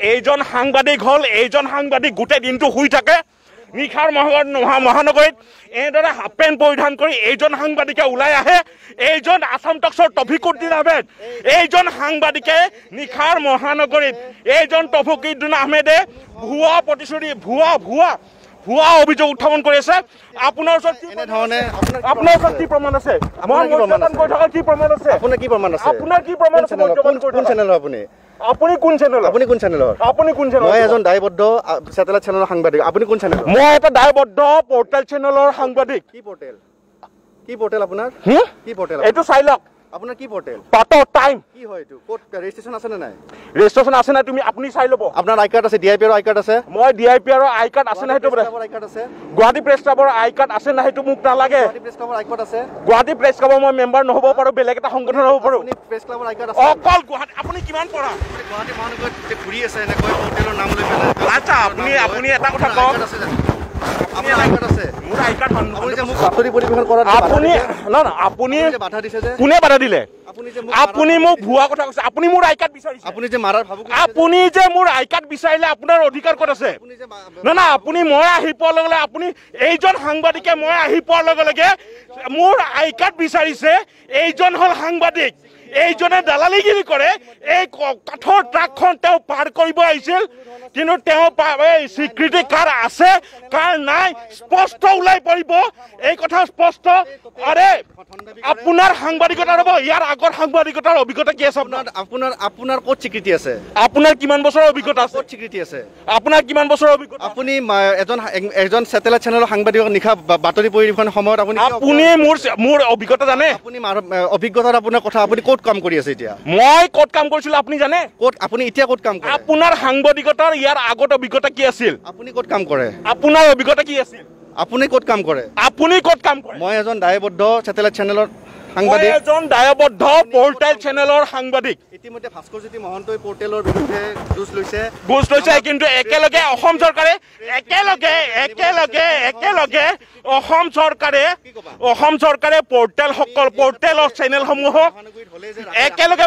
এইজন সাংবাদিক হল এইজন সাংবাদিক গোটেই দিনটো শুই থাকে নিশাৰ মহানগৰীত এনেদৰে হাফ পেণ্ট পৰিধান কৰি এইজন সাংবাদিকে ওলাই আহে এইজন আসাম টক্সৰ তফিকুদ্দিন আহমেদ এইজন সাংবাদিকে নিশাৰ মহানগৰীত এইজন তফিকুদ্দিন আহমেদে ভুৱা প্ৰতিশ্ৰুতি ভুৱা অভিযোগ উত্থাপন কৰি আছে আপোনাৰ ওচৰত কি প্ৰমাণ আছে মই মধ্যমান কৈ থকা কি প্ৰমাণ আছে আপোনাৰ কি প্ৰমাণ আছে কোন চেনেলৰ আপুনি কোন চেনেলৰ মই এজন দায়বদ্ধ স্যাটেলাইট চেনেলৰ সাংবাদিক আপুনি কোন চেনেলৰ মই এটা দায়বদ্ধ পৰ্টেল চেনেলৰ সাংবাদিক কি পৰ্টেল আপোনাৰ কি পৰ্টেল এইটো চাই লওক আপোনাৰ কি পৰ্টেল পাতৰ টাইম কি হয় এইটো কোড ৰেজিষ্ট্ৰেচন আছে নে নাই ৰেজিষ্ট্ৰেচন আছে না তুমি আপুনি চাই লব আপোনাৰ আই কাৰ্ড আছে ডিআইপি ৰ আই কাৰ্ড আছে মই ডিআইপি ৰ আই কাৰ্ড আছে না হেতু আই কাৰ্ড আছে গুৱাহাটী প্ৰেছ ক্লাবৰ আই কাৰ্ড আছে না হেতু মোক নালাগে গুৱাহাটী প্ৰেছ ক্লাবৰ আই কাৰ্ড আছে গুৱাহাটী প্ৰেছ ক্লাবৰ মই মেম্বাৰ নহব পাৰো বেলেগ এটা সংগঠন হ'ব পাৰো আপুনি প্ৰেছ ক্লাবৰ আই কাৰ্ড আছে অকল গুৱাহাটী আপুনি কিমান পঢ়া গুৱাহাটী মহানগৰত যে ঘূৰি আছে এনে কয় পৰ্টেলৰ নাম লৈ পেলাই আচ্ছা আপুনি এটা কথা কওক আপোনাৰ আই কাৰ্ড আছে মোৰ আই কাৰ্ড আপুনি যে মোক বাতৰি পৰিবেশন কৰাত আপুনি না আপুনি যে বাধা দিছে যে কোনে বাধা দিলে আপুনি মোক ভুৱা কথা কৈছে আপুনি মোৰ আই কাৰ্ড বিচাৰিছে আপুনি যে মাৰাৰ ভাবু আপুনি যে মোৰ আই কাৰ্ড বিচাৰিলে আপোনাৰ অধিকাৰ ক'ত আছে না আপুনি মই আহি পোৱাৰ লগে লগে আপুনি এইজন সাংবাদিকে মই আহি পোৱাৰ লগে লগে মোৰ আই কাৰ্ড বিচাৰিছে এইজন হল সাংবাদিক এইজনে দালালিগিৰি কৰে এই কাঠৰ ট্ৰাকখন তেওঁ পাৰ কৰিব আহিছিল কিন্তু তেওঁ স্বীকৃতি কাৰ আছে কাৰ নাই স্পষ্ট ওলাই পৰিব এই কথা স্পষ্ট আৰে আপোনাৰ সাংবাদিকতাৰ হ'ব ইয়াৰ আগৰ সাংবাদিকতাৰ অভিজ্ঞতা কি আছে আপোনাৰ ক'ত স্বীকৃতি আছে আপোনাৰ কিমান বছৰৰ অভিজ্ঞতা আছে ক'ত স্বীকৃতি আছে আপোনাৰ কিমান বছৰৰ অভিজ্ঞতা আপুনি এজন স্যাটেলাইট চেনেলৰ সাংবাদিকক নিশা বাতৰি পৰিৱেশন সময়ত আপুনি মোৰ অভিজ্ঞতা জানে আপুনি অভিজ্ঞতাৰ আপোনাৰ কথা আপুনি ক'ত কাম কৰি আছে এতিয়া মই ক'ত কাম কৰিছিল আপুনি জানে ক'ত আপুনি এতিয়া ক'ত কাম কৰে আপোনাৰ সাংবাদিকতাৰ ইয়াৰ আগত অভিজ্ঞতা কি আছিল আপুনি ক'ত কাম কৰে আপোনাৰ অভিজ্ঞতা কি আছিল আপুনি ক'ত কাম কৰে মই এজন দায়বদ্ধ স্যাটেলাইট চেনেলৰ সাংবাদিক এজন দায়বদ্ধ পৰ্টেল চেনেলৰ সাংবাদিক ইতিমধ্যে ভাস্কৰজ্যোতি মহন্তই পৰ্টেলৰ বিৰুদ্ধে যুঁজ লৈছে কিন্তু একেলগে অসম চৰকাৰে পৰ্টেলৰ চেনেলসমূহ একেলগে